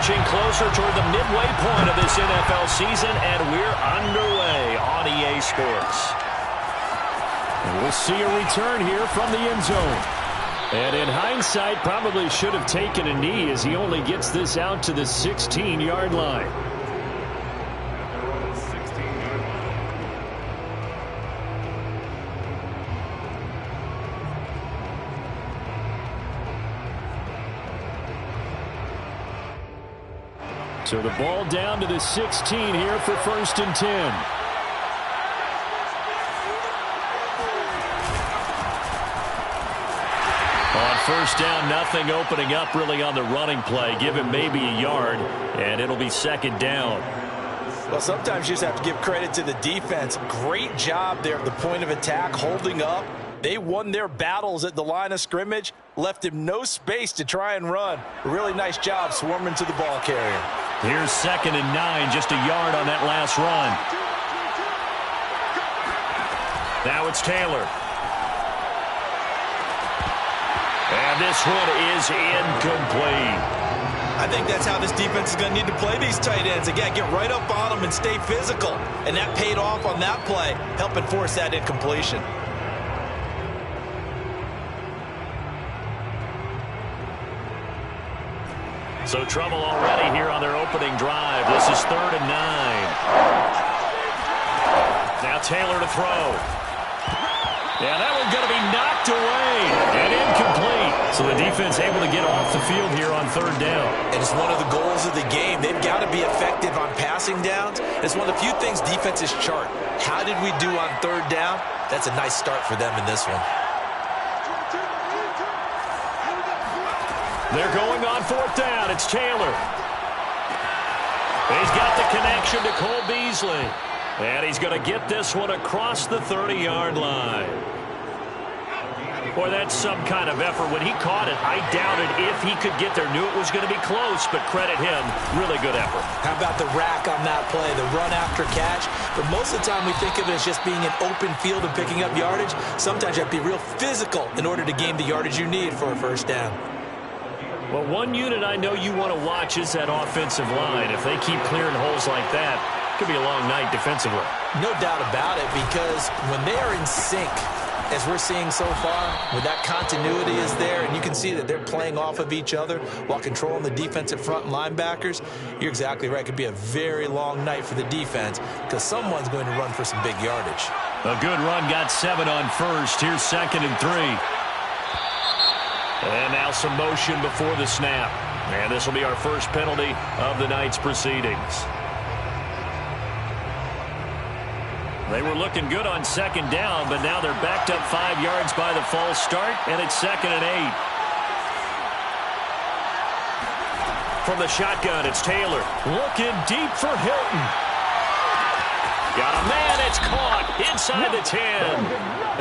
inching closer toward the midway point of this NFL season, and we're underway on EA Sports. And we'll see a return here from the end zone. And in hindsight, probably should have taken a knee as he only gets this out to the 16-yard line. So the ball down to the 16 here for 1st and 10. On 1st down, nothing opening up really on the running play. Give him maybe a yard, and it'll be 2nd down. Well, sometimes you just have to give credit to the defense. Great job there at the point of attack, holding up. They won their battles at the line of scrimmage, left him no space to try and run. Really nice job swarming to the ball carrier. Here's 2nd and 9, just a yard on that last run. Now it's Taylor. And this one is incomplete. I think that's how this defense is going to need to play these tight ends. Again, get right up on them and stay physical. And that paid off on that play, helping force that incompletion. So trouble already here on their opening drive. This is 3rd and 9. Now Taylor to throw. Yeah, that one's going to be knocked away and incomplete. So the defense able to get off the field here on 3rd down. And it's one of the goals of the game. They've got to be effective on passing downs. It's one of the few things defenses chart. How did we do on 3rd down? That's a nice start for them in this one. They're going on 4th down. It's Taylor. He's got the connection to Cole Beasley. And he's going to get this one across the 30-yard line. Boy, that's some kind of effort. When he caught it, I doubted if he could get there. Knew it was going to be close, but credit him. Really good effort. How about the rack on that play, the run after catch? But most of the time we think of it as just being an open field and picking up yardage. Sometimes you have to be real physical in order to gain the yardage you need for a 1st down. Well, one unit I know you want to watch is that offensive line. If they keep clearing holes like that, it could be a long night defensively. No doubt about it, because when they are in sync, as we're seeing so far, when that continuity is there, and you can see that they're playing off of each other while controlling the defensive front and linebackers, you're exactly right. It could be a very long night for the defense because someone's going to run for some big yardage. A good run, got 7 on 1st. Here's 2nd and 3. And now some motion before the snap. And this will be our first penalty of the night's proceedings. They were looking good on 2nd down, but now they're backed up 5 yards by the false start, and it's 2nd and 8. From the shotgun, it's Taylor. Looking deep for Hilton. Got a man, it's caught inside the 10.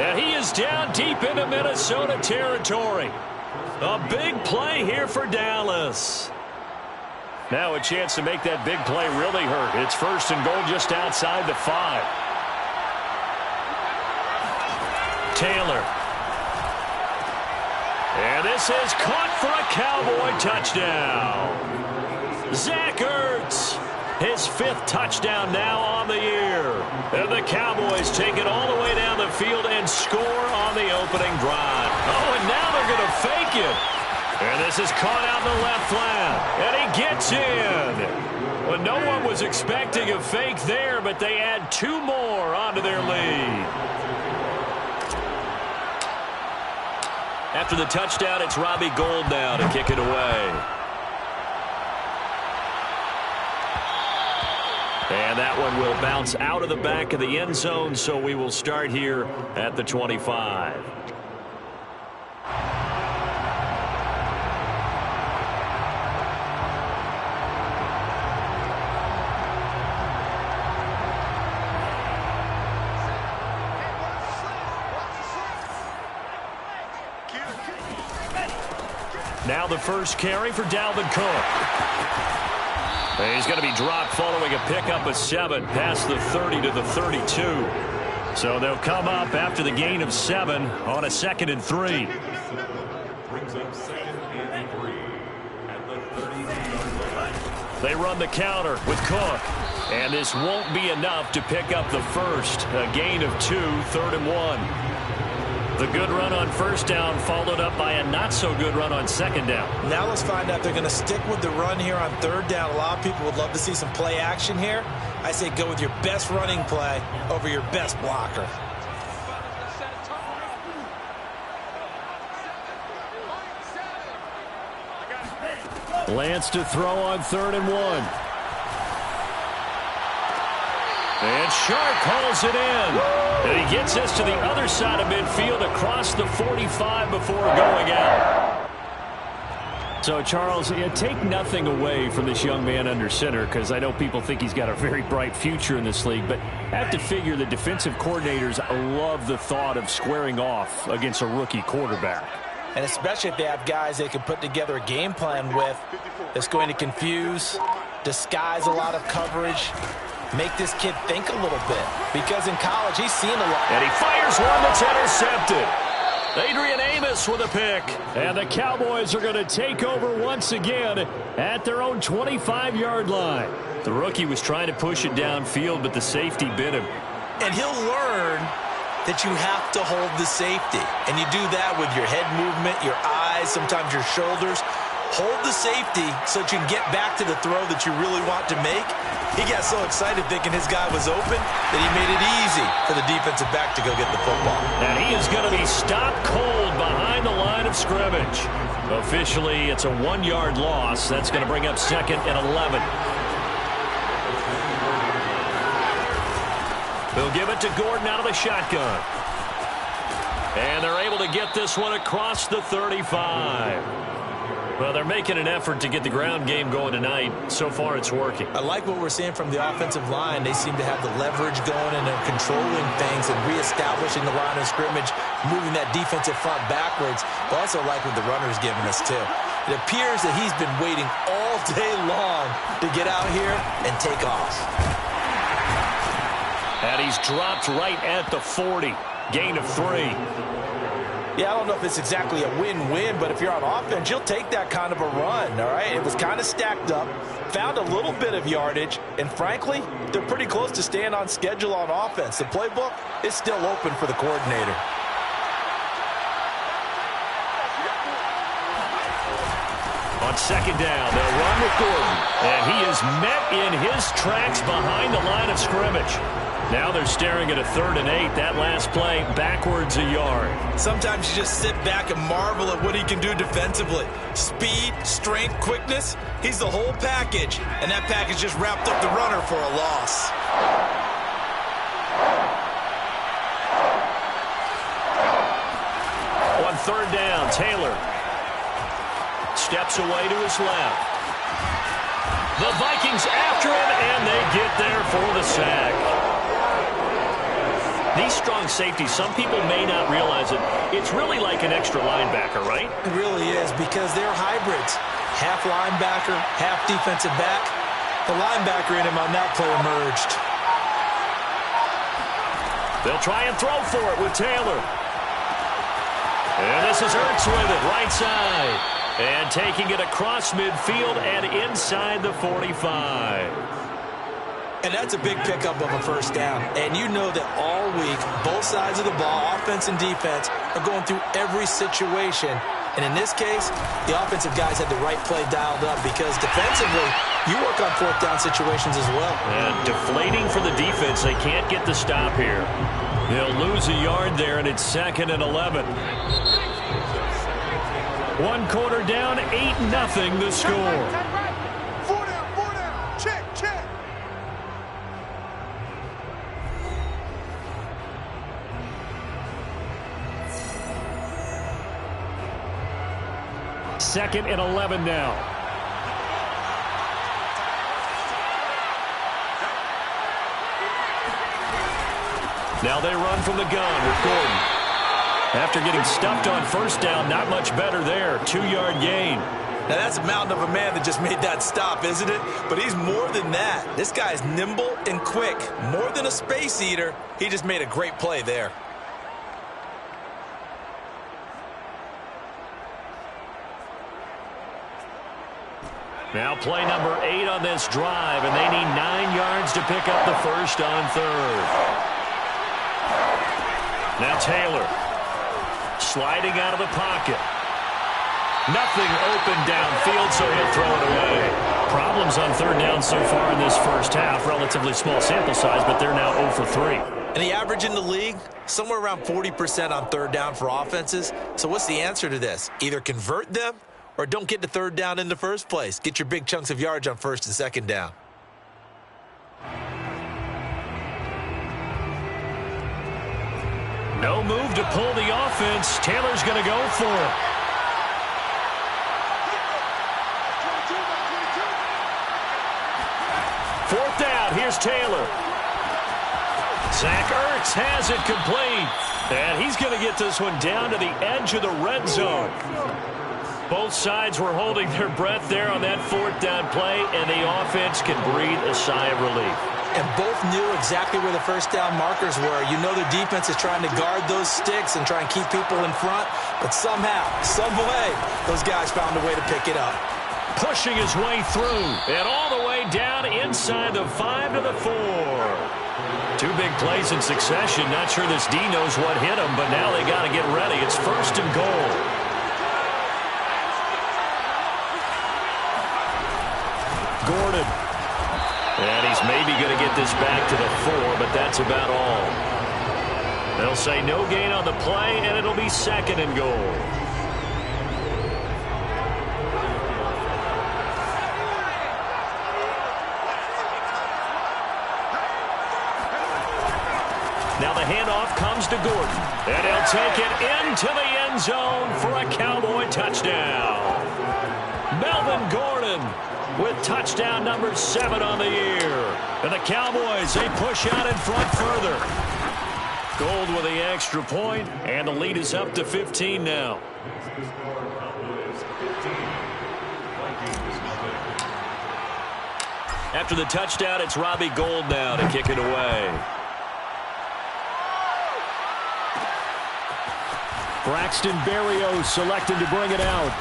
And he is down deep into Minnesota territory. A big play here for Dallas. Now a chance to make that big play really hurt. It's 1st and goal just outside the 5. Taylor. And this is caught for a Cowboy touchdown. Zach Ertz, his 5th touchdown now on the year. And the Cowboys take it all the way down the field and score on the opening drive. Oh, and now they're going to fake it. And this is caught out in the left flat. And he gets in. Well, no one was expecting a fake there, but they add 2 more onto their lead. After the touchdown, it's Robbie Gould now to kick it away. And that one will bounce out of the back of the end zone, so we will start here at the 25. Now the first carry for Dalvin Cook. He's going to be dropped following a pickup of 7 past the 30 to the 32. So they'll come up after the gain of 7 on a 2nd and 3. Brings up 2nd and 3 at the 33-yard line. They run the counter with Cook. And this won't be enough to pick up the first. A gain of 2, 3rd and 1. The good run on first down followed up by a not-so-good run on second down. Now let's find out if they're going to stick with the run here on third down. A lot of people would love to see some play action here. I say go with your best running play over your best blocker. Lance to throw on 3rd and 1. And Sharp hauls it in. And he gets this to the other side of midfield across the 45 before going out. So, Charles, take nothing away from this young man under center, because I know people think he's got a very bright future in this league, but I have to figure the defensive coordinators love the thought of squaring off against a rookie quarterback. And especially if they have guys they can put together a game plan with that's going to confuse, disguise a lot of coverage, make this kid think a little bit. Because in college, he's seen a lot. And he fires one that's intercepted. Adrian Amos with a pick. And the Cowboys are going to take over once again at their own 25-yard line. The rookie was trying to push it downfield, but the safety bit him. And he'll learn that you have to hold the safety. And you do that with your head movement, your eyes, sometimes your shoulders. Hold the safety so that you can get back to the throw that you really want to make. He got so excited thinking his guy was open that he made it easy for the defensive back to go get the football. And he is going to be stopped cold behind the line of scrimmage. Officially, it's a 1-yard loss. That's going to bring up 2nd and 11. They'll give it to Gordon out of the shotgun. And they're able to get this one across the 35. Well, they're making an effort to get the ground game going tonight. So far, it's working. I like what we're seeing from the offensive line. They seem to have the leverage going and they're controlling things and reestablishing the line of scrimmage, moving that defensive front backwards. But also like what the runner's giving us, too. It appears that he's been waiting all day long to get out here and take off. And he's dropped right at the 40. Gain of 3. Yeah, I don't know if it's exactly a win-win, but if you're on offense, you'll take that kind of a run, all right? It was kind of stacked up, found a little bit of yardage, and frankly, they're pretty close to staying on schedule on offense. The playbook is still open for the coordinator. On second down, they'll run with Gordon. And he is met in his tracks behind the line of scrimmage. Now they're staring at a 3rd and 8. That last play, backwards a yard. Sometimes you just sit back and marvel at what he can do defensively. Speed, strength, quickness, he's the whole package. And that package just wrapped up the runner for a loss. On 3rd down, Taylor steps away to his left. The Vikings after him, and they get there for the sack. These strong safeties, some people may not realize it. It's really like an extra linebacker, right? It really is, because they're hybrids. Half linebacker, half defensive back. The linebacker in him on that play emerged. They'll try and throw for it with Taylor. And this is Ertz with it, right side. And taking it across midfield and inside the 45. And that's a big pickup of a first down. And you know that all week, both sides of the ball, offense and defense, are going through every situation. And in this case, the offensive guys had the right play dialed up, because defensively, you work on 4th down situations as well. And deflating for the defense. They can't get the stop here. They'll lose a yard there, and it's 2nd and 11. 1 quarter down, 8-0 the score. 4 down, check. Second and 11 now. Now they run from the gun with Gordon. After getting stuffed on first down, not much better there. 2-yard gain. Now that's a mountain of a man that just made that stop, isn't it? But he's more than that. This guy's nimble and quick. More than a space eater, he just made a great play there. Now play number 8 on this drive, and they need 9 yards to pick up the first on third. Now Taylor sliding out of the pocket. Nothing open downfield, so he'll throw it away. Problems on third down so far in this first half. Relatively small sample size, but they're now 0 for 3. And the average in the league, somewhere around 40% on third down for offenses. So what's the answer to this? Either convert them or don't get to third down in the first place. Get your big chunks of yards on first and second down. No move to pull the offense. Taylor's going to go for it. Fourth down. Here's Taylor. Zach Ertz has it complete. And he's going to get this one down to the edge of the red zone. Both sides were holding their breath there on that fourth down play, and the offense can breathe a sigh of relief. And both knew exactly where the first down markers were. You know the defense is trying to guard those sticks and try and keep people in front, but somehow, some way, those guys found a way to pick it up. Pushing his way through, and all the way down inside the 5 to the 4. 2 big plays in succession. Not sure this D knows what hit him, but now they got to get ready. It's first and goal. Gordon. And he's maybe going to get this back to the 4, but that's about all. They'll say no gain on the play, and it'll be second and goal. Now the handoff comes to Gordon, and he'll take it into the end zone for a Cowboy touchdown. Melvin Gordon with touchdown number 7 on the year. And the Cowboys, they push out in front further. Gold with the extra point, and the lead is up to 15 now. After the touchdown, it's Robbie Gould now to kick it away. Braxton Berrios selected to bring it out.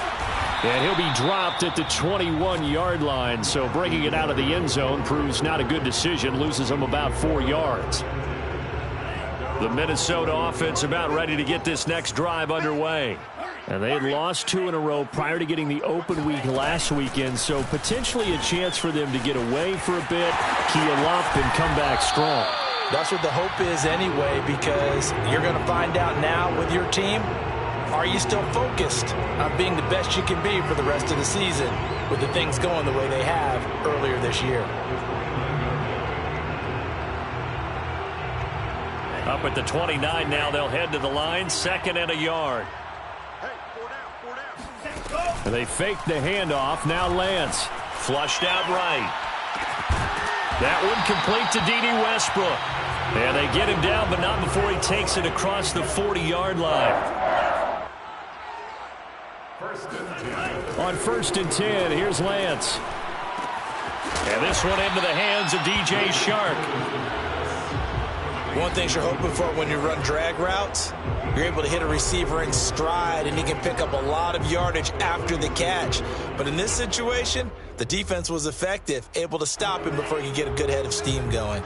And he'll be dropped at the 21-yard line, so bringing it out of the end zone proves not a good decision, loses him about 4 yards. The Minnesota offense about ready to get this next drive underway. And they had lost 2 in a row prior to getting the open week last weekend, so potentially a chance for them to get away for a bit, keel up, and come back strong. That's what the hope is anyway, because you're going to find out now with your team, are you still focused on being the best you can be for the rest of the season with the things going the way they have earlier this year? Up at the 29 now, they'll head to the line, second and a yard. And they fake the handoff. Now Lance flushed out right. That one complete to D.D. Westbrook. And they get him down, but not before he takes it across the 40-yard line. On first and 10, here's Lance. And this one into the hands of DJ Shark. One thing you're hoping for when you run drag routes, you're able to hit a receiver in stride, and he can pick up a lot of yardage after the catch. But in this situation, the defense was effective, able to stop him before he could get a good head of steam going.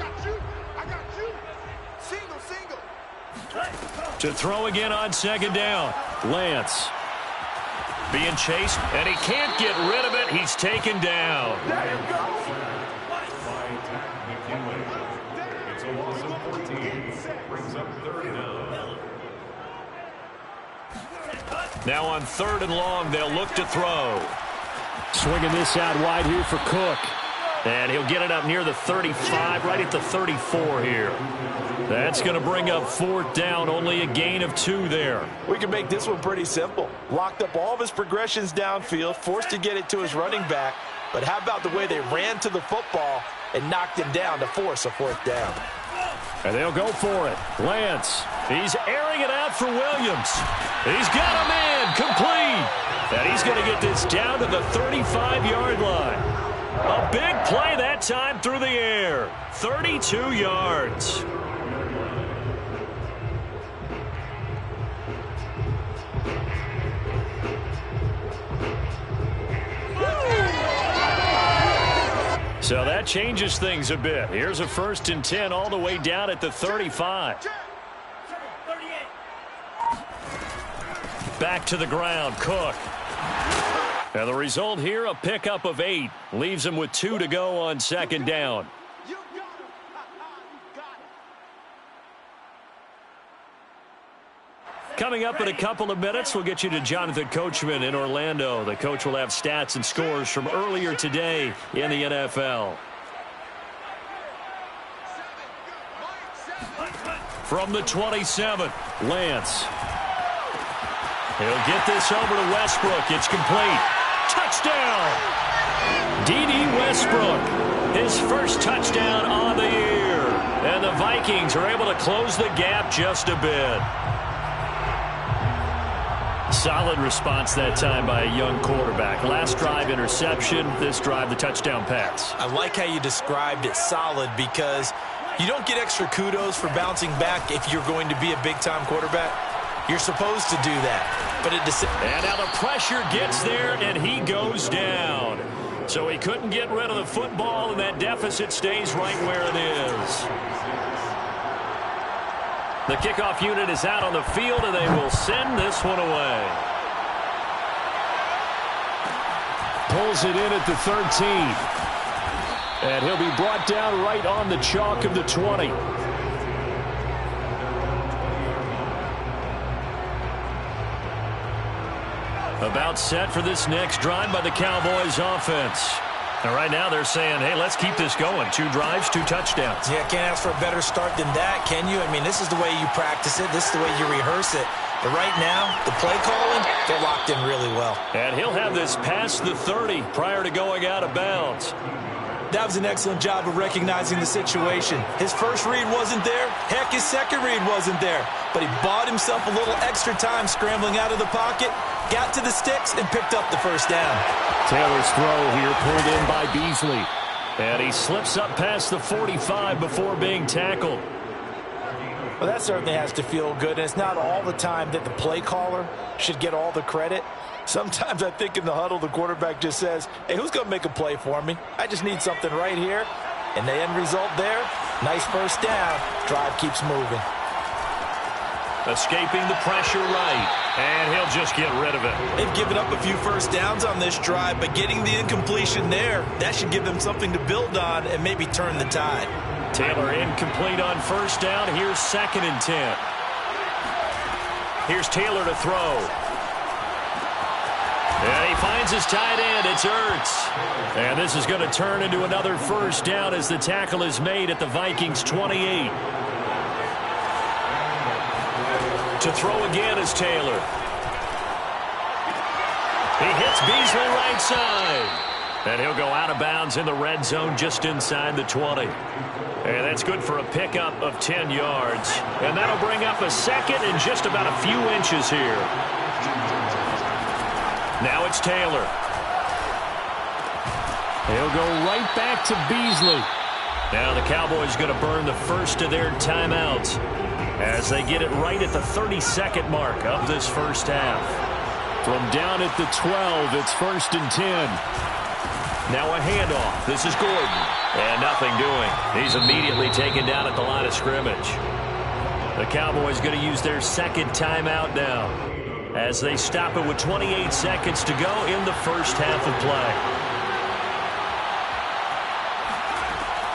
To throw again on second down, Lance. Being chased, and he can't get rid of it. He's taken down. Now on third and long, they'll look to throw. Swinging this out wide here for Cook. And he'll get it up near the 35, right at the 34 here. That's going to bring up fourth down, only a gain of 2 there. We can make this one pretty simple. Locked up all of his progressions downfield, forced to get it to his running back. But how about the way they ran to the football and knocked him down to force a fourth down? And they'll go for it. Lance, he's airing it out for Williams. He's got a man complete. And he's going to get this down to the 35-yard line. A big play that time through the air. 32 yards. So that changes things a bit. Here's a 1st and 10 all the way down at the 35. Back to the ground, Cook. And the result here, a pickup of 8. Leaves him with 2 to go on 2nd down. Coming up in a couple of minutes, we'll get you to Jonathan Coachman in Orlando. The coach will have stats and scores from earlier today in the NFL. From the 27, Lance. He'll get this over to Westbrook. It's complete. Touchdown! D.D. Westbrook, his first touchdown on the year. And the Vikings are able to close the gap just a bit. Solid response that time by a young quarterback. Last drive, interception. This drive, the touchdown pass. I like how you described it, solid, because you don't get extra kudos for bouncing back if you're going to be a big-time quarterback. You're supposed to do that. But and now the pressure gets there, and he goes down. So he couldn't get rid of the football, and that deficit stays right where it is. The kickoff unit is out on the field, and they will send this one away. Pulls it in at the 13. And he'll be brought down right on the chalk of the 20. About set for this next drive by the Cowboys offense. And right now they're saying, hey, let's keep this going. 2 drives, 2 touchdowns. Yeah, can't ask for a better start than that, can you? I mean, this is the way you practice it. This is the way you rehearse it. But right now, the play calling, they're locked in really well. And he'll have this past the 30 prior to going out of bounds. That was an excellent job of recognizing the situation. His first read wasn't there. Heck, his second read wasn't there. But he bought himself a little extra time scrambling out of the pocket, got to the sticks, and picked up the first down. Taylor's throw here pulled in by Beasley. And he slips up past the 45 before being tackled. Well, that certainly has to feel good. And it's not all the time that the play caller should get all the credit. Sometimes I think in the huddle, the quarterback just says, hey, who's going to make a play for me? I just need something right here. And the end result there, nice first down. Drive keeps moving. Escaping the pressure right. And he'll just get rid of it. They've given up a few first downs on this drive, but getting the incompletion there, that should give them something to build on and maybe turn the tide. Taylor incomplete on first down. Here's 2nd and 10. Here's Taylor to throw. And he finds his tight end. It's Ertz. And this is going to turn into another first down as the tackle is made at the Vikings 28. To throw again is Taylor. He hits Beasley right side. And he'll go out of bounds in the red zone just inside the 20. And that's good for a pickup of 10 yards. And that'll bring up a second and just about a few inches here. Now it's Taylor. He'll go right back to Beasley. Now the Cowboys going to burn the first of their timeouts as they get it right at the 32nd mark of this first half. From down at the 12, it's 1st and 10. Now a handoff. This is Gordon. And nothing doing. He's immediately taken down at the line of scrimmage. The Cowboys going to use their 2nd timeout now as they stop it with 28 seconds to go in the first half of play.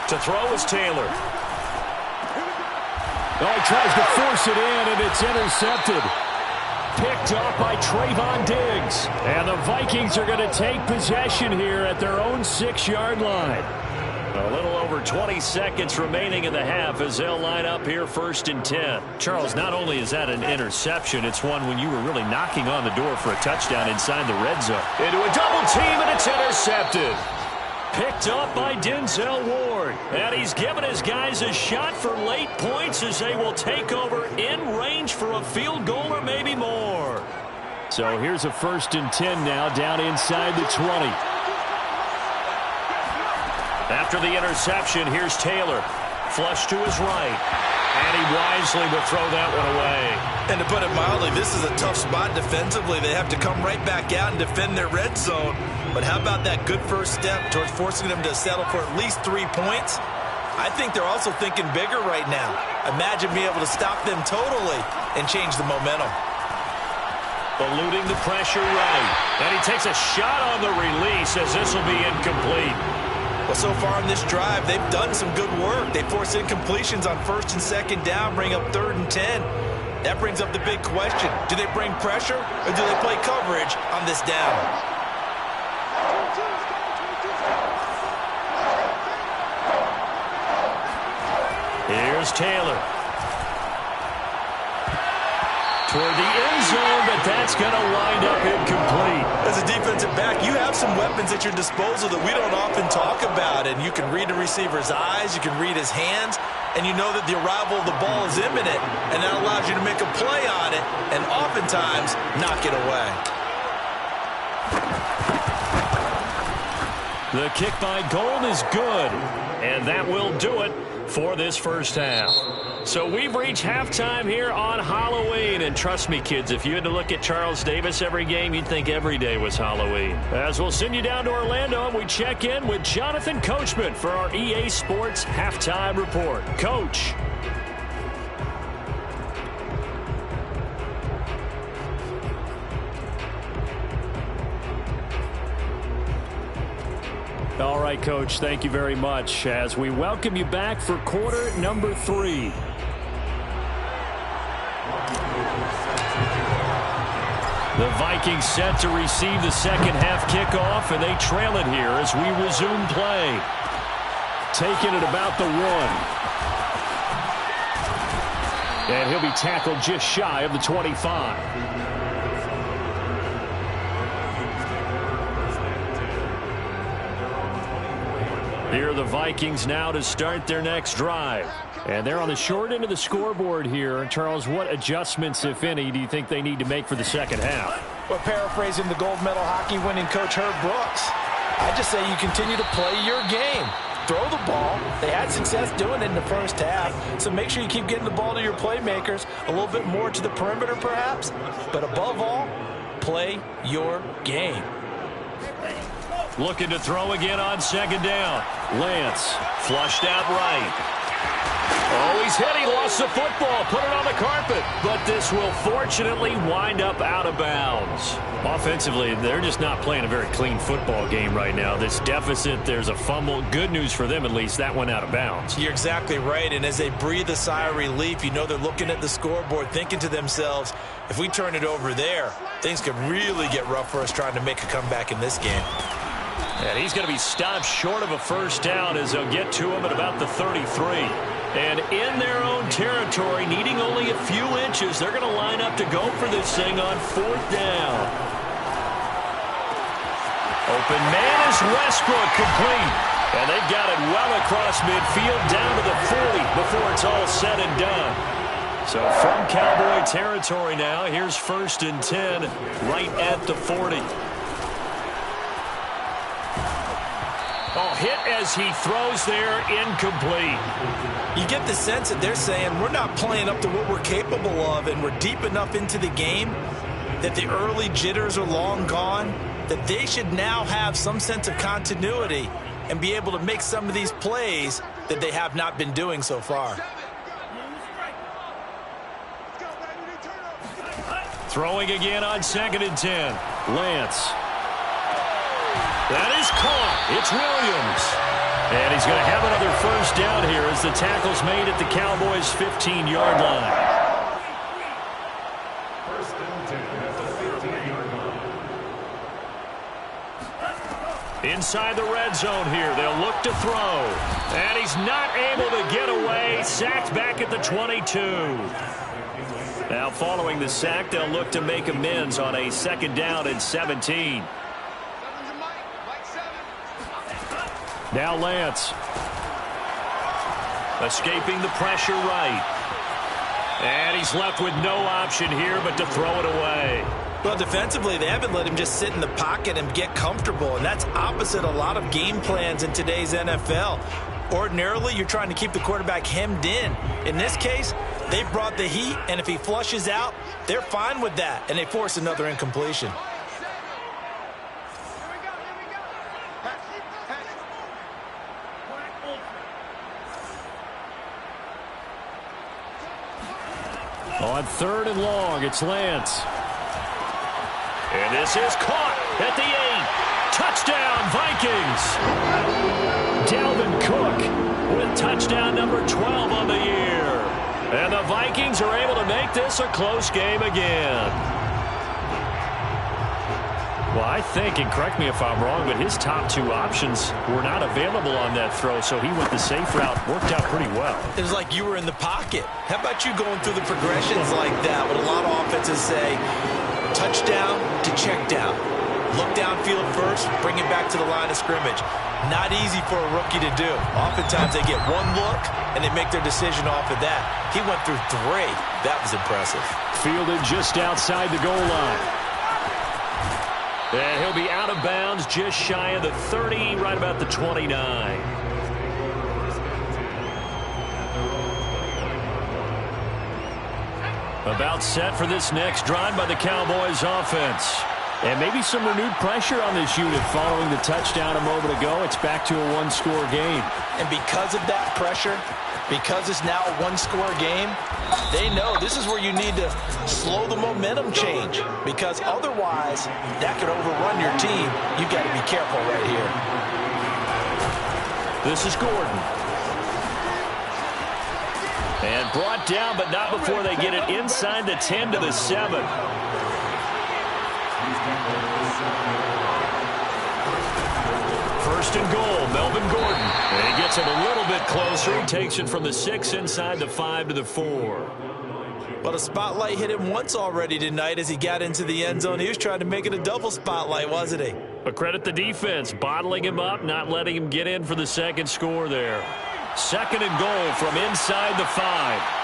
To throw is Taylor. Oh, he tries to force it in, and it's intercepted. Picked up by Trayvon Diggs. And the Vikings are going to take possession here at their own 6-yard line. A little over 20 seconds remaining in the half as they'll line up here 1st and 10. Charles, not only is that an interception, it's one when you were really knocking on the door for a touchdown inside the red zone. Into a double team, and it's intercepted. Picked up by Denzel Ward. And he's given his guys a shot for late points as they will take over in range for a field goal or maybe more. So here's a 1st and 10 now down inside the 20. After the interception, here's Taylor. Flush to his right. And he wisely will throw that one away. And to put it mildly, this is a tough spot defensively. They have to come right back out and defend their red zone. But how about that good first step towards forcing them to settle for at least 3 points? I think they're also thinking bigger right now. Imagine being able to stop them totally and change the momentum. Eluding the pressure right. And he takes a shot on the release as this will be incomplete. Well, so far in this drive, they've done some good work. They force incompletions on 1st and 2nd down, bring up 3rd and 10. That brings up the big question. Do they bring pressure or do they play coverage on this down? Here's Taylor. Toward the end zone, but that's going to wind up incomplete. As a defensive back, you have some weapons at your disposal that we don't often talk about. And you can read the receiver's eyes, you can read his hands, and you know that the arrival of the ball is imminent. And that allows you to make a play on it and oftentimes knock it away. The kick by goal is good. And that will do it for this first half. So we've reached halftime here on Halloween. And trust me, kids, if you had to look at Charles Davis every game, you'd think every day was Halloween. As we'll send you down to Orlando, and we check in with Jonathan Coachman for our EA Sports Halftime Report. Coach. All right, Coach, thank you very much as we welcome you back for quarter number 3. The Vikings set to receive the second half kickoff, and they trail it here as we resume play. Taking it about the 1. And he'll be tackled just shy of the 25. Here are the Vikings now to start their next drive. And they're on the short end of the scoreboard here. Charles, what adjustments, if any, do you think they need to make for the second half? Well, paraphrasing the gold medal hockey winning coach Herb Brooks, I just say you continue to play your game. Throw the ball. They had success doing it in the first half, so make sure you keep getting the ball to your playmakers, a little bit more to the perimeter perhaps, but above all, play your game. Looking to throw again on second down. Lance flushed out right. Oh, he's hit. He lost the football. Put it on the carpet. But this will fortunately wind up out of bounds. Offensively, they're just not playing a very clean football game right now. This deficit, there's a fumble. Good news for them, at least. That went out of bounds. You're exactly right. And as they breathe a sigh of relief, you know they're looking at the scoreboard, thinking to themselves, if we turn it over there, things could really get rough for us trying to make a comeback in this game. And he's going to be stopped short of a first down as they'll get to him at about the 33. And in their own territory, needing only a few inches, they're going to line up to go for this thing on 4th down. Open man is Westbrook, complete. And they've got it well across midfield down to the 40 before it's all said and done. So from Cowboy territory now, here's 1st and 10 right at the 40. Oh, hit as he throws there, incomplete. You get the sense that they're saying we're not playing up to what we're capable of, and we're deep enough into the game that the early jitters are long gone, that they should now have some sense of continuity and be able to make some of these plays that they have not been doing so far. Throwing again on 2nd and 10. Lance. That is caught. It's Williams. And he's going to have another first down here as the tackle's made at the Cowboys' 15-yard line. First and 10 at the 15-yard line. Inside the red zone here. They'll look to throw. And he's not able to get away. Sacked back at the 22. Now following the sack, they'll look to make amends on a 2nd down and 17. Now Lance. Escaping the pressure right. And he's left with no option here but to throw it away. Well, defensively, they haven't let him just sit in the pocket and get comfortable, and that's opposite a lot of game plans in today's NFL. Ordinarily, you're trying to keep the quarterback hemmed in. In this case, they brought the heat, and if he flushes out, they're fine with that, and they force another incompletion. On 3rd and long, it's Lance. And this is caught at the 8. Touchdown, Vikings! Dalvin Cook with touchdown number 12 on the year. And the Vikings are able to make this a close game again. Well, I think, and correct me if I'm wrong, but his top 2 options were not available on that throw, so he went the safe route. Worked out pretty well. It was like you were in the pocket. How about you going through the progressions like that? What a lot of offenses say, touchdown to check down. Look downfield first, bring it back to the line of scrimmage. Not easy for a rookie to do. Oftentimes they get one look, and they make their decision off of that. He went through 3. That was impressive. Fielded just outside the goal line. And he'll be out of bounds just shy of the 30, right about the 29. About set for this next drive by the Cowboys offense. And maybe some renewed pressure on this unit following the touchdown a moment ago. It's back to a one-score game. And because of that pressure, because it's now a one-score game, they know this is where you need to slow the momentum change, because otherwise that could overrun your team. You've got to be careful right here. This is Gordon. And brought down, but not before they get it inside the 10 to the 7. First and goal, Melvin Gordon. And he gets it a little bit closer. He takes it from the 6 inside the 5 to the 4. Well, the spotlight hit him once already tonight as he got into the end zone. He was trying to make it a double spotlight, wasn't he? But credit the defense, bottling him up, not letting him get in for the second score there. Second and goal from inside the 5.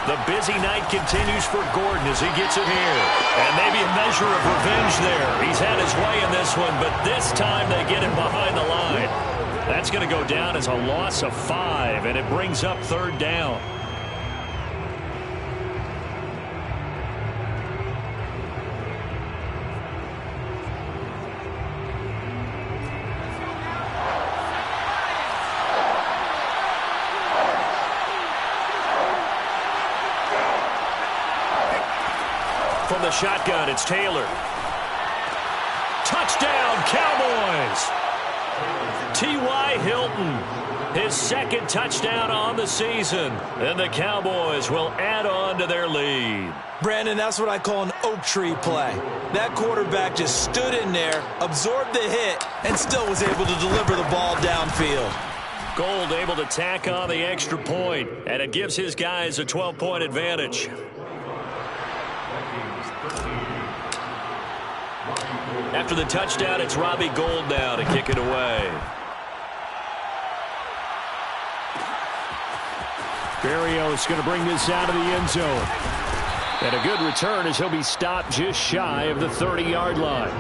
The busy night continues for Gordon as he gets it here. And maybe a measure of revenge there. He's had his way in this one, but this time they get him behind the line. That's going to go down as a loss of 5, and it brings up 3rd down. From the shotgun, it's Taylor. Touchdown, Cowboys! T.Y. Hilton, his second touchdown on the season. And the Cowboys will add on to their lead. Brandon, that's what I call an oak tree play. That quarterback just stood in there, absorbed the hit, and still was able to deliver the ball downfield. Gold able to tack on the extra point, and it gives his guys a 12-point advantage. After the touchdown, it's Robbie Gould now to kick it away. Berrios going to bring this out of the end zone. And a good return as he'll be stopped just shy of the 30-yard line.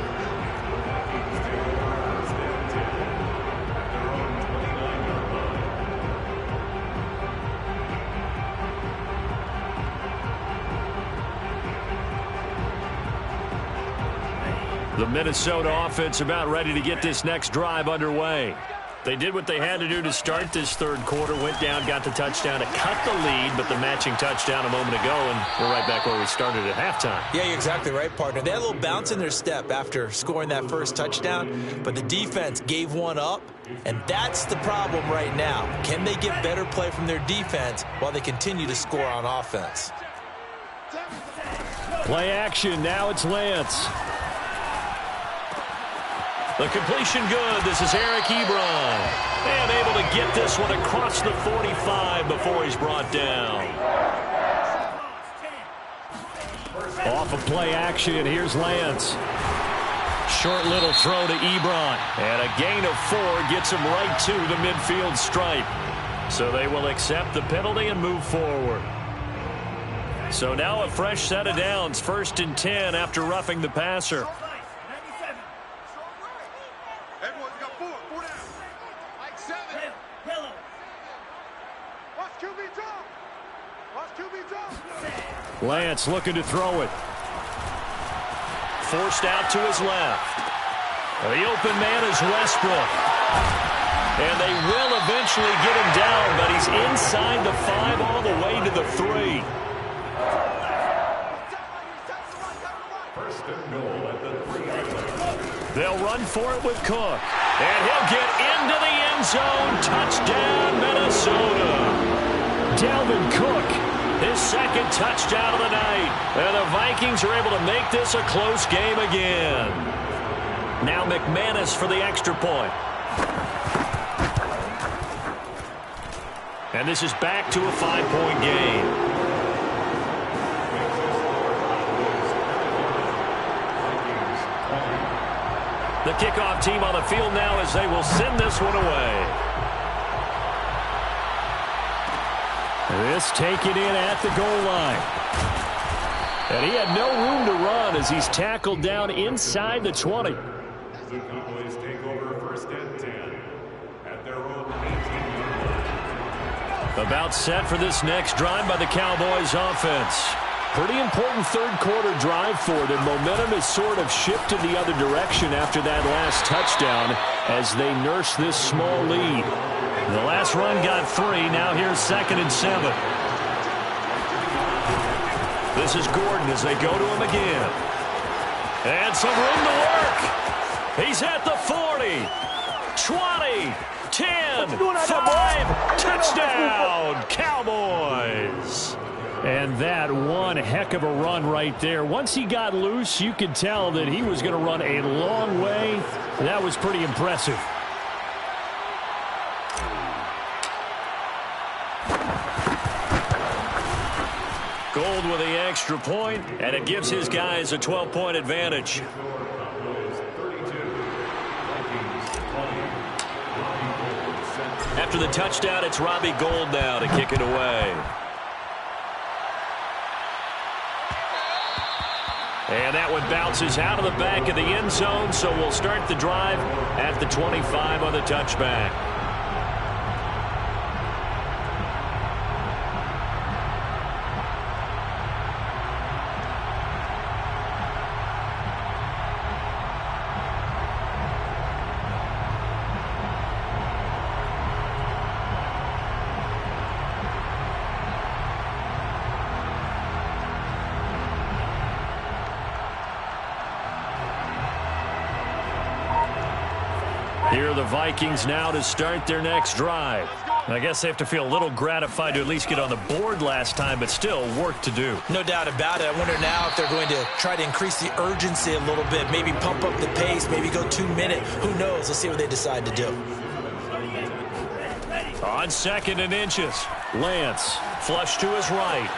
The Minnesota offense about ready to get this next drive underway. They did what they had to do to start this third quarter, went down, got the touchdown to cut the lead, but the matching touchdown a moment ago, and we're right back where we started at halftime. Yeah, you're exactly right, partner. They had a little bounce in their step after scoring that first touchdown, but the defense gave one up, and that's the problem right now. Can they get better play from their defense while they continue to score on offense? Play action, now it's Lance. The completion good. This is Eric Ebron. And able to get this one across the 45 before he's brought down. Off of play action, here's Lance. Short little throw to Ebron. And a gain of 4 gets him right to the midfield stripe. So they will accept the penalty and move forward. So now a fresh set of downs. 1st and 10 after roughing the passer. Lance looking to throw it. Forced out to his left. The open man is Westbrook. And they will eventually get him down, but he's inside the 5 all the way to the 3. First and goal at the 3. They'll run for it with Cook. And he'll get into the end zone. Touchdown, Minnesota. Dalvin Cook, his second touchdown of the night. And the Vikings are able to make this a close game again. Now McManus for the extra point. And this is back to a 5-point game. The kickoff team on the field now as they will send this one away. This taken in at the goal line. And he had no room to run as he's tackled down inside the 20. The Cowboys take over first and 10 at their own 18-yard line. About set for this next drive by the Cowboys offense. Pretty important third-quarter drive for them. Momentum has sort of shifted the other direction after that last touchdown as they nurse this small lead. The last run got 3. Now here's 2nd and 7. This is Gordon as they go to him again. And some room to work. He's at the 40, 20, 10, 5, touchdown, Cowboys. And that one heck of a run right there. Once he got loose, you could tell that he was going to run a long way. That was pretty impressive. Gold with the extra point, and it gives his guys a 12-point advantage. After the touchdown, it's Robbie Gould now to kick it away. And that one bounces out of the back of the end zone, so we'll start the drive at the 25 on the touchback. Here are the Vikings now to start their next drive. I guess they have to feel a little gratified to at least get on the board last time, but still work to do. No doubt about it. I wonder now if they're going to try to increase the urgency a little bit, maybe pump up the pace, maybe go 2-minute. Who knows? Let's see what they decide to do. On 2nd and inches, Lance flush to his right.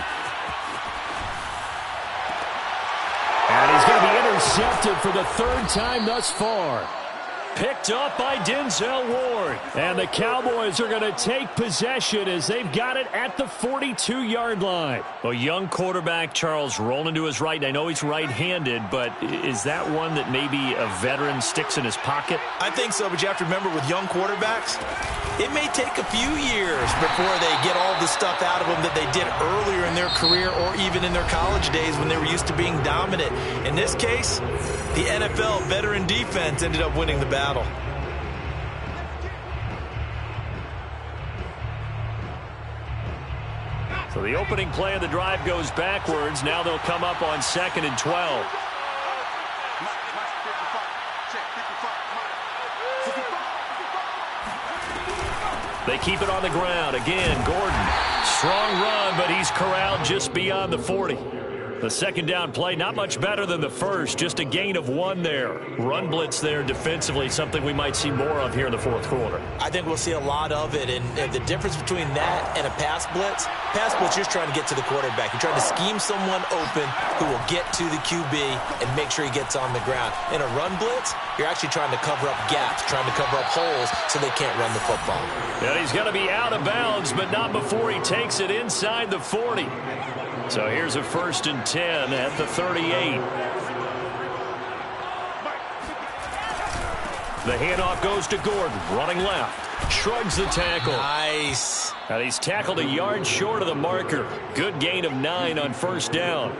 And he's going to be intercepted for the 3rd time thus far. Picked up by Denzel Ward. And the Cowboys are going to take possession as they've got it at the 42-yard line. A young quarterback, Charles, rolling to his right. And I know he's right-handed, but is that one that maybe a veteran sticks in his pocket? I think so, but you have to remember with young quarterbacks, it may take a few years before they get all the stuff out of them that they did earlier in their career or even in their college days when they were used to being dominant. In this case, the NFL veteran defense ended up winning the battle. So the opening play of the drive goes backwards. Now they'll come up on 2nd and 12. They keep it on the ground. Again, Gordon. Strong run, but he's corralled just beyond the 40. The 2nd down play, not much better than the first. Just a gain of 1 there. Run blitz there defensively, something we might see more of here in the 4th quarter. I think we'll see a lot of it. And the difference between that and a pass blitz, you're just trying to get to the quarterback. You're trying to scheme someone open who will get to the QB and make sure he gets on the ground. In a run blitz, you're actually trying to cover up gaps, trying to cover up holes so they can't run the football. And he's going to be out of bounds, but not before he takes it inside the 40. So here's a 1st and 10 at the 38. The handoff goes to Gordon, running left. Shrugs the tackle. Nice. And he's tackled a yard short of the marker. Good gain of 9 on first down.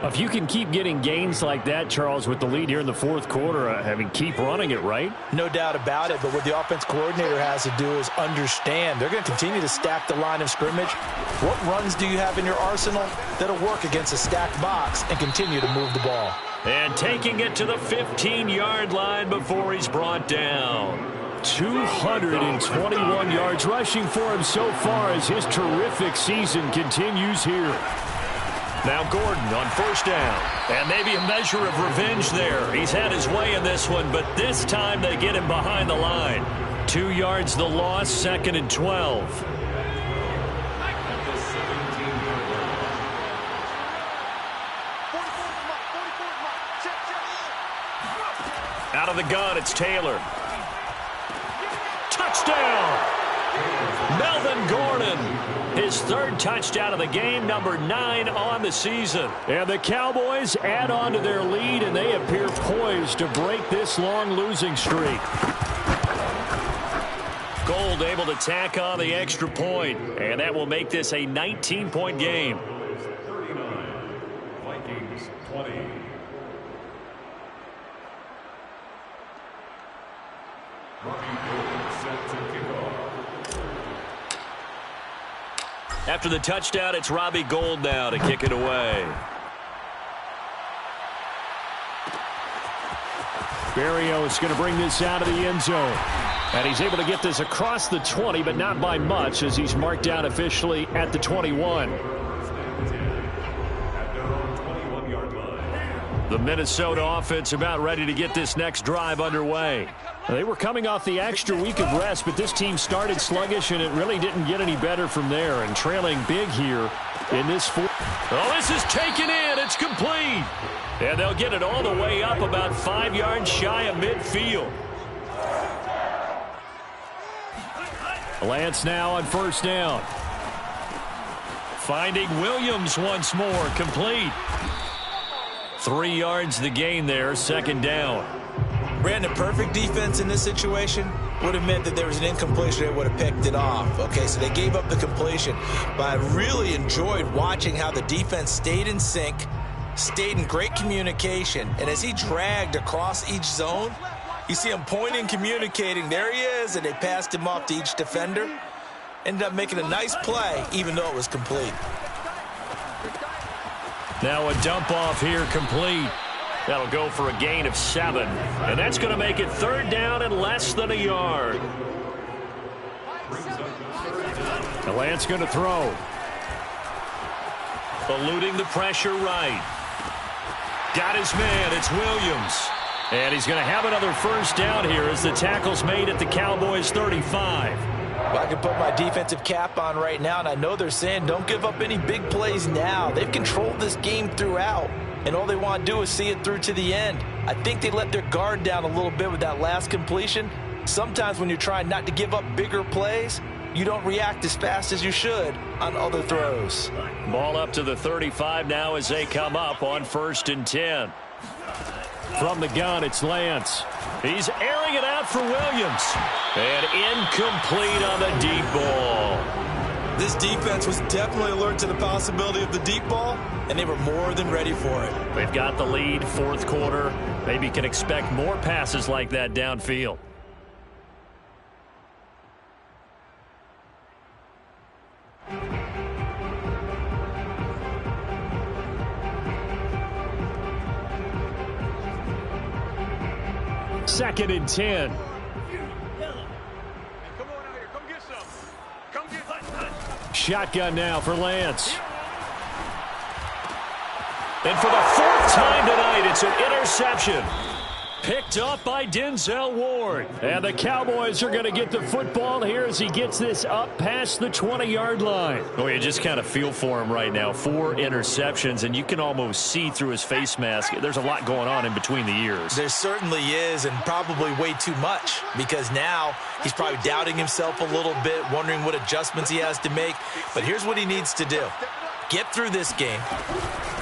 If you can keep getting gains like that, Charles, with the lead here in the fourth quarter, keep running it, right? No doubt about it, but what the offense coordinator has to do is understand. They're going to continue to stack the line of scrimmage. What runs do you have in your arsenal that'll work against a stacked box and continue to move the ball? And taking it to the 15-yard line before he's brought down. 221 yards rushing for him so far as his terrific season continues here. Now Gordon on first down. And maybe a measure of revenge there. He's had his way in this one, but this time they get him behind the line. 2 yards the loss, 2nd and 12. Out of the gun, it's Taylor. Touchdown! Melvin Gordon, his 3rd touchdown of the game, number 9 on the season. And the Cowboys add on to their lead, and they appear poised to break this long losing streak. Gold able to tack on the extra point, and that will make this a 19-point game. 39, Vikings 20. Set to kick off. After the touchdown, it's Robbie Gould now to kick it away. Barrios going to bring this out of the end zone. And he's able to get this across the 20, but not by much as he's marked down officially at the 21. The Minnesota offense about ready to get this next drive underway. They were coming off the extra week of rest, but this team started sluggish, and it really didn't get any better from there. And trailing big here in this fourth. Oh, this is taken in. It's complete. And they'll get it all the way up about 5 yards shy of midfield. Lance now on first down. Finding Williams once more. Complete. 3 yards the gain there. 2nd down. Brandon, perfect defense in this situation would have meant that there was an incompletion that would have picked it off. Okay, so they gave up the completion. But I really enjoyed watching how the defense stayed in sync, stayed in great communication. And as he dragged across each zone, you see him pointing, communicating. There he is, and they passed him off to each defender. Ended up making a nice play, even though it was complete. Now a dump off here, complete. That'll go for a gain of 7. And that's going to make it 3rd down and less than a yard. The Lance going to throw. Eluding the pressure right. Got his man. It's Williams. And he's going to have another first down here as the tackle's made at the Cowboys' 35. Well, I can put my defensive cap on right now, and I know they're saying don't give up any big plays now. They've controlled this game throughout, and all they want to do is see it through to the end. I think they let their guard down a little bit with that last completion. Sometimes when you're trying not to give up bigger plays, you don't react as fast as you should on other throws. Ball up to the 35 now as they come up on 1st and 10. From the gun, it's Lance. He's airing it out for Williams. And incomplete on the deep ball. This defense was definitely alert to the possibility of the deep ball, and they were more than ready for it. They've got the lead, 4th quarter. Maybe can expect more passes like that downfield. Second and 10. Shotgun now for Lance. And for the 4th time tonight, it's an interception. Picked up by Denzel Ward. And the Cowboys are going to get the football here as he gets this up past the 20-yard line. Oh, you just kind of feel for him right now. 4 interceptions, and you can almost see through his face mask. There's a lot going on in between the ears. There certainly is, and probably way too much, because now he's probably doubting himself a little bit, wondering what adjustments he has to make. But here's what he needs to do. Get through this game.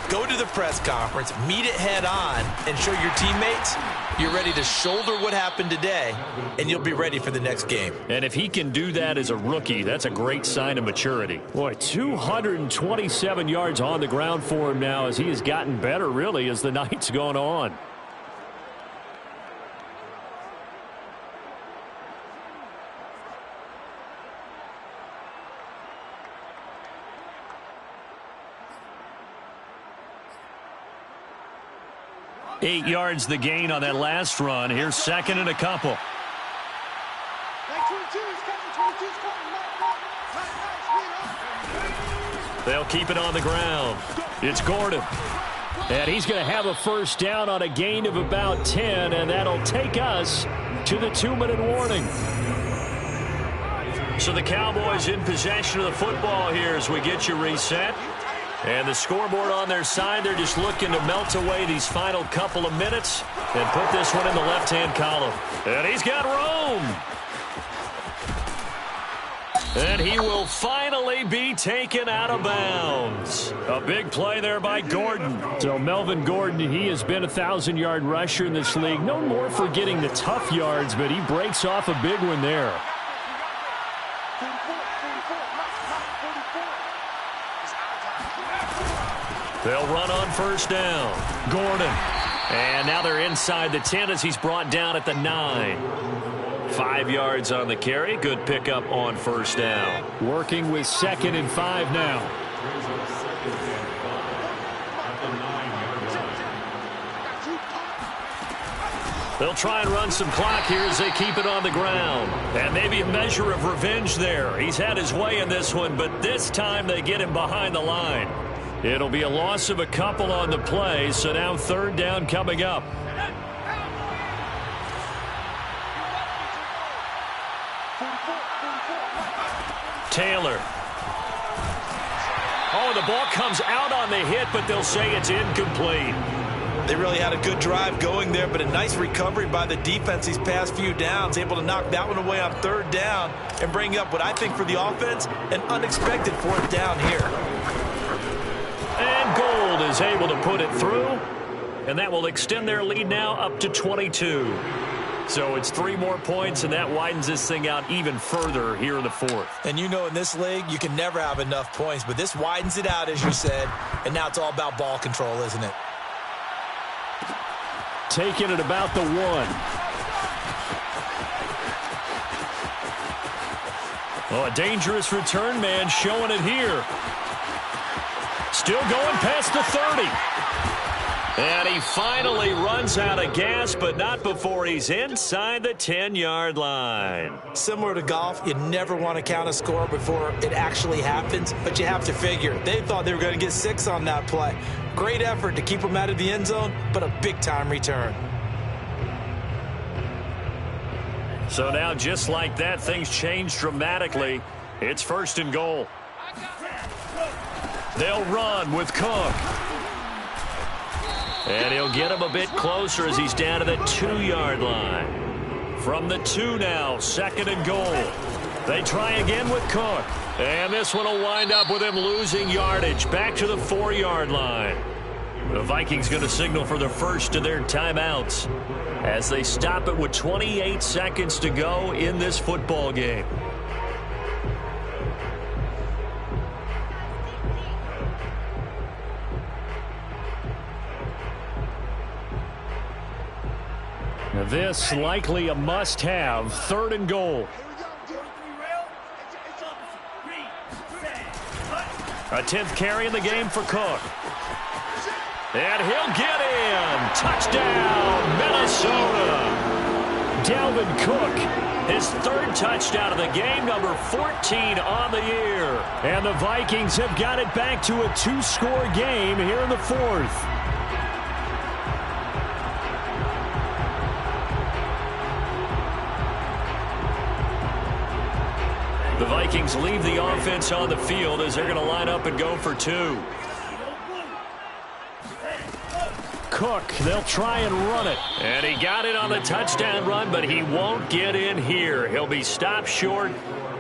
Go to the press conference, meet it head on, and show your teammates you're ready to shoulder what happened today, and you'll be ready for the next game. And if he can do that as a rookie, that's a great sign of maturity. Boy, 227 yards on the ground for him now as he has gotten better, really, as the night's gone on. Eight yards the gain on that last run. Here's second and a couple. They'll keep it on the ground. It's Gordon. And he's going to have a first down on a gain of about 10, and that'll take us to the 2-minute warning. So the Cowboys in possession of the football here as we get you reset. And the scoreboard on their side, they're just looking to melt away these final couple of minutes and put this one in the left-hand column. And he's got room. And he will finally be taken out of bounds. A big play there by Gordon. So Melvin Gordon, he has been a 1,000-yard rusher in this league. No more for getting the tough yards, but he breaks off a big one there. They'll run on first down. Gordon. And now they're inside the 10 as he's brought down at the 9. 5 yards on the carry. Good pickup on first down. Working with 2nd and 5 now. They'll try and run some clock here as they keep it on the ground. And maybe a measure of revenge there. He's had his way in this one, but this time they get him behind the line. It'll be a loss of a couple on the play, so now third down coming up. Taylor. Oh, the ball comes out on the hit, but they'll say it's incomplete. They really had a good drive going there, but a nice recovery by the defense these past few downs, able to knock that one away on third down and bring up what I think for the offense, an unexpected fourth down here. And Gold is able to put it through, and that will extend their lead now up to 22. So it's 3 more points, and that widens this thing out even further here in the fourth. And you know in this league, you can never have enough points, but this widens it out, as you said, and now it's all about ball control, isn't it? Taking it about the 1. Oh, a dangerous return man showing it here. Still going past the 30. And he finally runs out of gas, but not before he's inside the 10-yard line. Similar to golf, you never want to count a score before it actually happens, but you have to figure. They thought they were going to get 6 on that play. Great effort to keep them out of the end zone, but a big-time return. So now, just like that, things change dramatically. It's 1st and goal. They'll run with Cook. And he'll get him a bit closer as he's down to the 2-yard line. From the 2 now, 2nd and goal. They try again with Cook. And this one will wind up with him losing yardage. Back to the 4-yard line. The Vikings going to signal for the first of their timeouts as they stop it with 28 seconds to go in this football game. Now this likely a must-have. 3rd and goal. A 10th carry in the game for Cook. And he'll get in. Touchdown, Minnesota. Dalvin Cook, his 3rd touchdown of the game, number 14 on the year. And the Vikings have got it back to a 2-score game here in the 4th. The Vikings leave the offense on the field as they're going to line up and go for 2. Cook, they'll try and run it. And he got it on the touchdown run, but he won't get in here. He'll be stopped short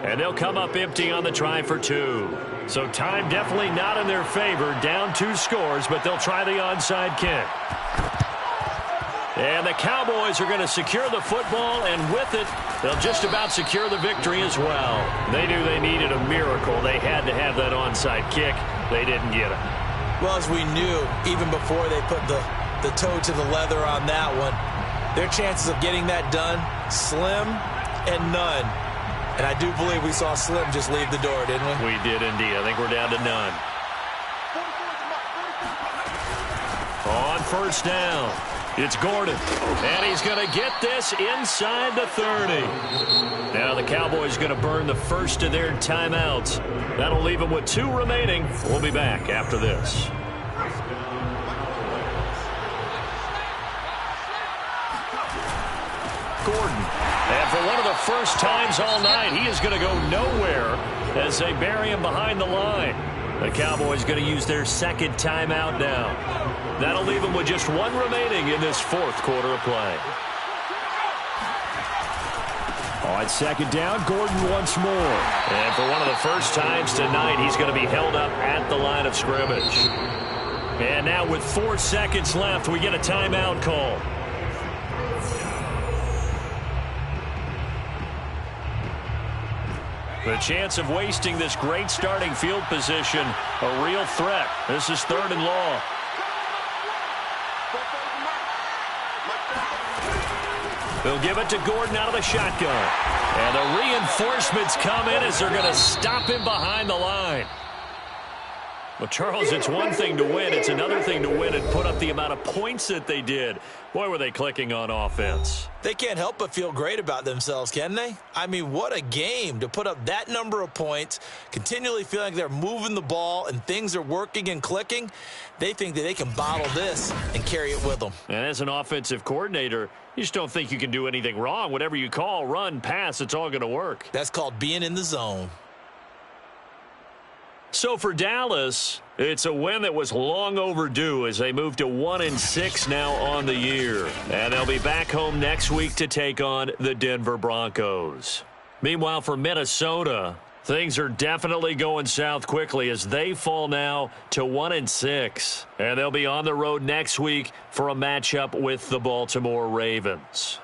And they'll come up empty on the try for 2. So time definitely not in their favor. Down 2 scores, but they'll try the onside kick. And the Cowboys are going to secure the football, and with it, they'll just about secure the victory as well. They knew they needed a miracle. They had to have that onside kick. They didn't get it. Well, as we knew, even before they put the toe to the leather on that one, their chances of getting that done, slim and none. And I do believe we saw Slim just leave the door, didn't we? We did indeed. I think we're down to none. On first down, it's Gordon. And he's going to get this inside the 30. Now the Cowboys going to burn the first of their timeouts. That'll leave them with 2 remaining. We'll be back after this. Gordon. And for one of the first times all night, he is going to go nowhere as they bury him behind the line. The Cowboys going to use their second timeout now. That'll leave them with just 1 remaining in this 4th quarter of play. On second down, Gordon once more. And for one of the first times tonight, he's going to be held up at the line of scrimmage. And now with 4 seconds left, we get a timeout call. The chance of wasting this great starting field position, a real threat. This is 3rd and long. They'll give it to Gordon out of the shotgun. And the reinforcements come in as they're going to stop him behind the line. Well, Charles, it's one thing to win. It's another thing to win and put up the amount of points that they did. Boy, were they clicking on offense. They can't help but feel great about themselves, can they? I mean, what a game to put up that number of points, continually feeling like they're moving the ball and things are working and clicking. They think that they can bottle this and carry it with them. And as an offensive coordinator, you just don't think you can do anything wrong. Whatever you call, run, pass, it's all going to work. That's called being in the zone. So for Dallas, it's a win that was long overdue as they move to 1-6 now on the year. And they'll be back home next week to take on the Denver Broncos. Meanwhile, for Minnesota, things are definitely going south quickly as they fall now to 1-6. And they'll be on the road next week for a matchup with the Baltimore Ravens.